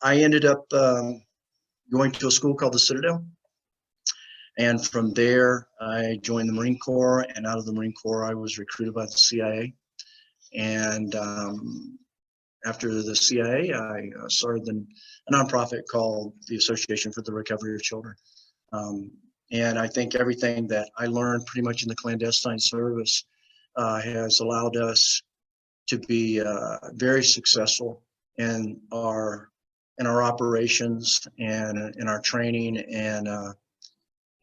I ended up going to a school called the Citadel. And from there, I joined the Marine Corps. And out of the Marine Corps, I was recruited by the CIA. And after the CIA, I started a nonprofit called the Association for the Recovery of Children. And I think everything that I learned pretty much in the clandestine service has allowed us to be very successful in our operations and in our training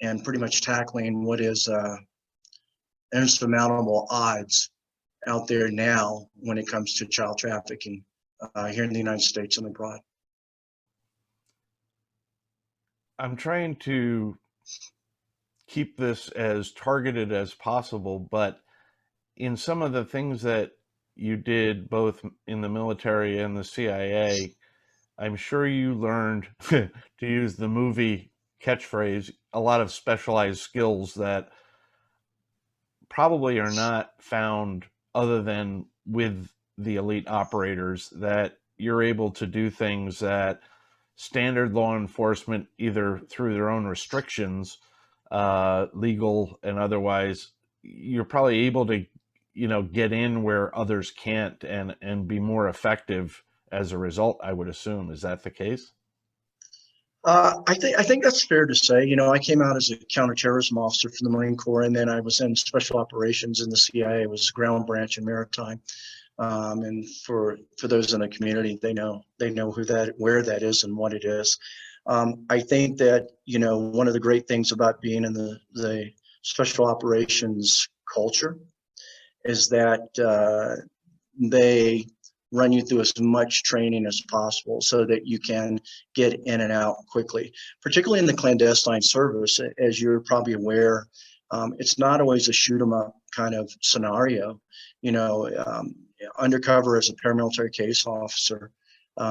and pretty much tackling what is insurmountable odds out there now when it comes to child trafficking here in the United States and abroad. I'm trying to keep this as targeted as possible, but in some of the things that you did both in the military and the CIA, I'm sure you learned, to use the movie catchphrase, a lot of specialized skills that probably are not found other than with the elite operators, that you're able to do things that standard law enforcement, either through their own restrictions, legal and otherwise, you're probably able to, get in where others can't and be more effective as a result, I would assume. Is that the case? I think that's fair to say. I came out as a counterterrorism officer for the Marine Corps, and then I was in special operations in the CIA. I was ground branch and maritime. And for those in the community, they know where that is and what it is. I think that one of the great things about being in the special operations culture is that they run you through as much training as possible so that you can get in and out quickly, particularly in the clandestine service. As you're probably aware, it's not always a shoot 'em up kind of scenario. Undercover as a paramilitary case officer,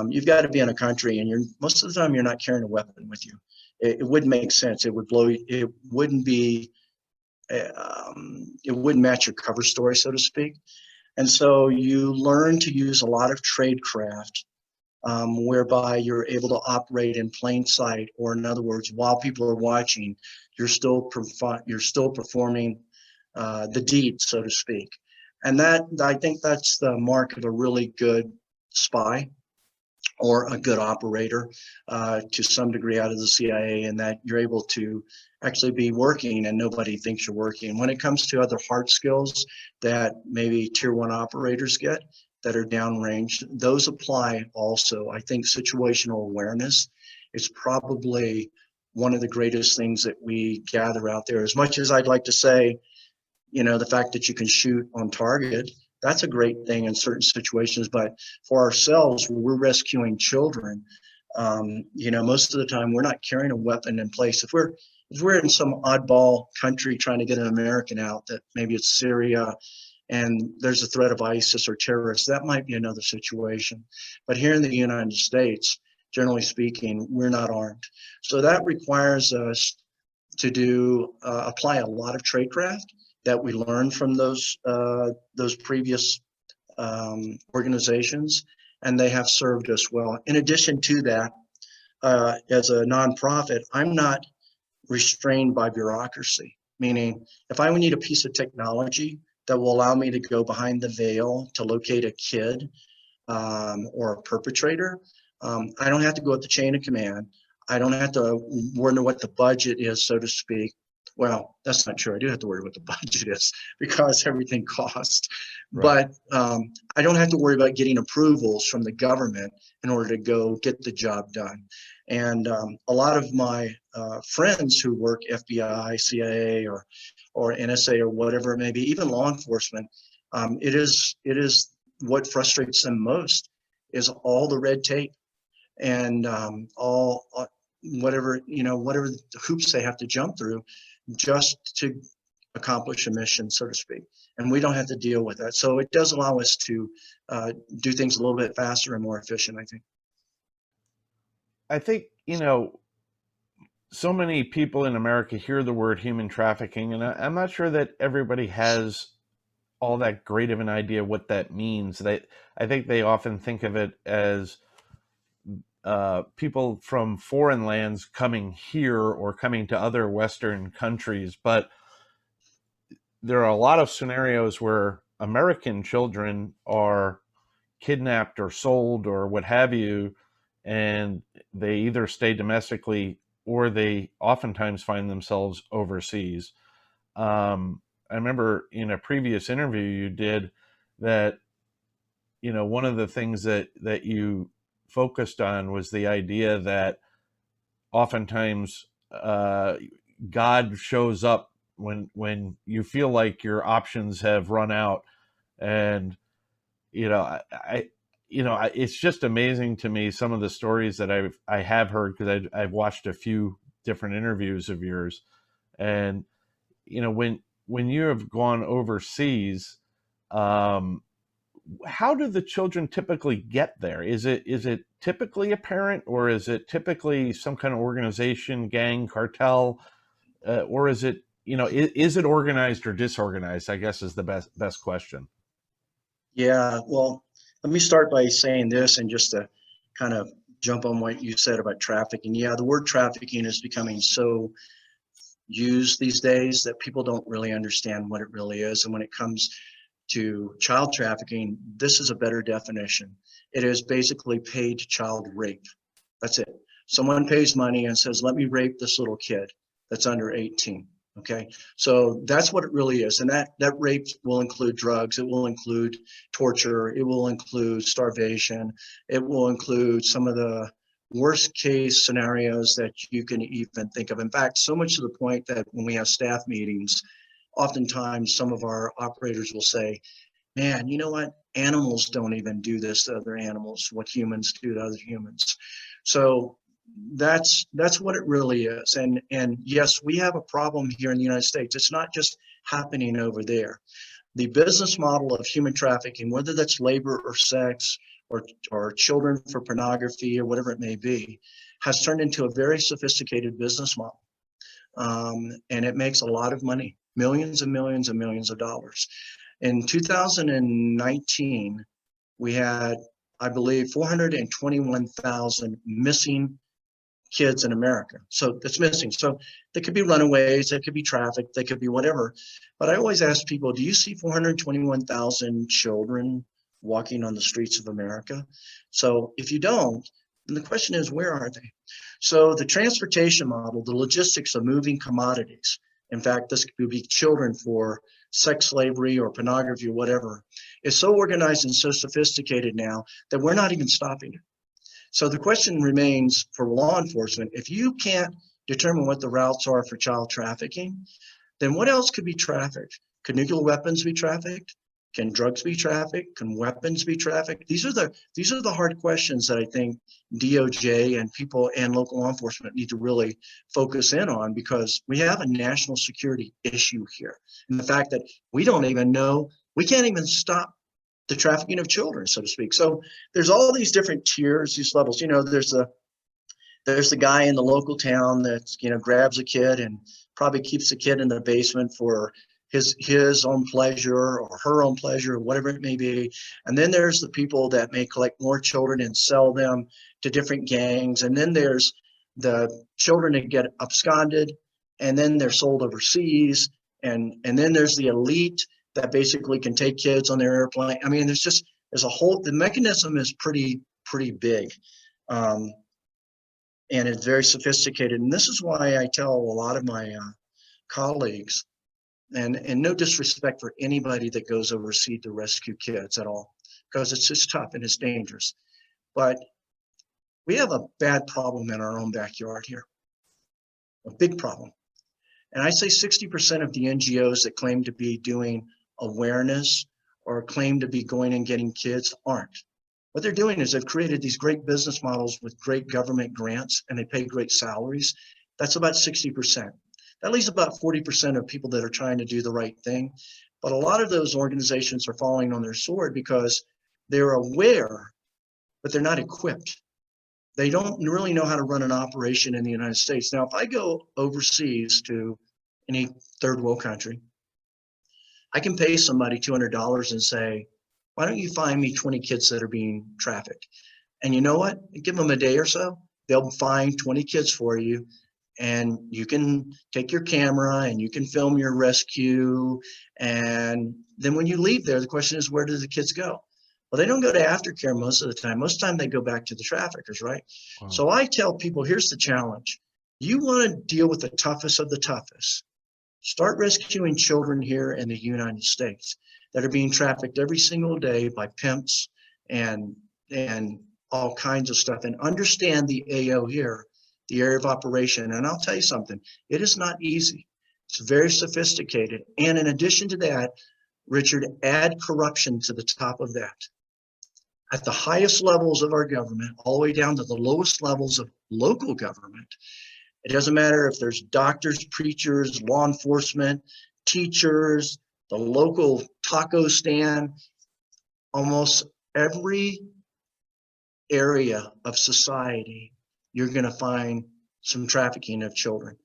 you've got to be in a country, and most of the time you're not carrying a weapon with you. It wouldn't make sense. It would blow. It wouldn't be. It wouldn't match your cover story, so to speak. And so you learn to use a lot of tradecraft, whereby you're able to operate in plain sight, or in other words, while people are watching, you're still performing the deed, so to speak. And I think that's the mark of a really good spy or a good operator to some degree out of the CIA, and that you're able to actually be working and nobody thinks you're working. When it comes to other hard skills that maybe tier 1 operators get that are downrange, those apply also. I think situational awareness is probably one of the greatest things that we gather out there. As much as I'd like to say, the fact that you can shoot on target, that's a great thing in certain situations. But for ourselves, when we're rescuing children, most of the time we're not carrying a weapon in place. If we're in some oddball country trying to get an American out, that maybe it's Syria, and there's a threat of ISIS or terrorists, that might be another situation. But here in the United States, generally speaking, we're not armed. So that requires us to apply a lot of tradecraft that we learned from those previous organizations, and they have served us well. In addition to that, as a nonprofit, I'm not restrained by bureaucracy, meaning if I need a piece of technology that will allow me to go behind the veil to locate a kid or a perpetrator, I don't have to go up the chain of command. I don't have to wonder what the budget is, so to speak. Well, that's not true. I do have to worry what the budget is because everything costs. Right. But I don't have to worry about getting approvals from the government in order to go get the job done. And a lot of my friends who work FBI, CIA, or NSA, or whatever it may be, even law enforcement, it is what frustrates them most is all the red tape and whatever hoops they have to jump through just to accomplish a mission, so to speak. And we don't have to deal with that. So it does allow us to do things a little bit faster and more efficient, I think. I think, so many people in America hear the word human trafficking, and I'm not sure that everybody has all that great of an idea what that means. I think they often think of it as people from foreign lands coming here or coming to other Western countries, but there are a lot of scenarios where American children are kidnapped or sold or what have you, and they either stay domestically or they oftentimes find themselves overseas. I remember in a previous interview you did that, one of the things that you focused on was the idea that oftentimes God shows up when you feel like your options have run out, and it's just amazing to me some of the stories that I have heard, because I've watched a few different interviews of yours, and when you have gone overseas, um, how do the children typically get there? Is it typically a parent, or is it typically some kind of organization, gang, cartel, or is it is it organized or disorganized? I guess is the best question. Yeah, well, let me start by saying this, and just to kind of jump on what you said about trafficking. Yeah, the word trafficking is becoming so used these days that people don't really understand what it really is. And when it comes to child trafficking, this is a better definition. It is basically paid child rape. That's it. Someone pays money and says, let me rape this little kid that's under 18. Okay, so that's what it really is. And that rape will include drugs, it will include torture, it will include starvation, it will include some of the worst case scenarios that you can even think of. In fact, so much to the point that when we have staff meetings, oftentimes some of our operators will say, man, you know what? Animals don't even do this to other animals, what humans do to other humans. So that's what it really is. And yes, we have a problem here in the United States. It's not just happening over there. The business model of human trafficking, whether that's labor or sex or children for pornography or whatever it may be, has turned into a very sophisticated business model. And it makes a lot of money, millions and millions and millions of dollars. In 2019, we had, I believe, 421,000 missing kids in America. So that's missing. So they could be runaways, they could be trafficked, they could be whatever. But I always ask people, do you see 421,000 children walking on the streets of America? So if you don't, then the question is, where are they? So the transportation model, the logistics of moving commodities, in fact, this could be children for sex slavery or pornography or whatever, is so organized and so sophisticated now that we're not even stopping it. So the question remains for law enforcement, if you can't determine what the routes are for child trafficking, then what else could be trafficked? Could nuclear weapons be trafficked? Can drugs be trafficked? Can weapons be trafficked? These are the hard questions that I think DOJ and people and local law enforcement need to really focus in on, because we have a national security issue here. And the fact that we don't even know, we can't even stop the trafficking of children, so to speak. So there's all these different tiers, these levels. There's the guy in the local town that grabs a kid and probably keeps the kid in the basement for his own pleasure or her own pleasure or whatever it may be. And then there's the people that may collect more children and sell them to different gangs. And then there's the children that get absconded and then they're sold overseas. And then there's the elite that basically can take kids on their airplane. I mean, there's a whole, the mechanism is pretty big. And it's very sophisticated. And this is why I tell a lot of my colleagues, and no disrespect for anybody that goes overseas to rescue kids at all, because it's just tough and it's dangerous. But we have a bad problem in our own backyard here, a big problem. And I say 60% of the NGOs that claim to be doing awareness or claim to be going and getting kids aren't. What they're doing is they've created these great business models with great government grants and they pay great salaries. That's about 60%. That leaves about 40% of people that are trying to do the right thing. But a lot of those organizations are falling on their sword because they're aware, but they're not equipped. They don't really know how to run an operation in the United States. Now, if I go overseas to any third world country, I can pay somebody $200 and say, why don't you find me 20 kids that are being trafficked? And you know what? Give them a day or so, they'll find 20 kids for you, and you can take your camera and you can film your rescue. And then when you leave there, the question is, where do the kids go? Well, they don't go to aftercare most of the time. Most of the time they go back to the traffickers, right? Wow. So I tell people, here's the challenge. You want to deal with the toughest of the toughest. Start rescuing children here in the United States that are being trafficked every single day by pimps and all kinds of stuff, and understand the AO here, the area of operation. And I'll tell you something, it is not easy. It's very sophisticated. And in addition to that, Richard, add corruption to the top of that. At the highest levels of our government, all the way down to the lowest levels of local government, it doesn't matter if there's doctors, preachers, law enforcement, teachers, the local taco stand, almost every area of society, you're going to find some trafficking of children.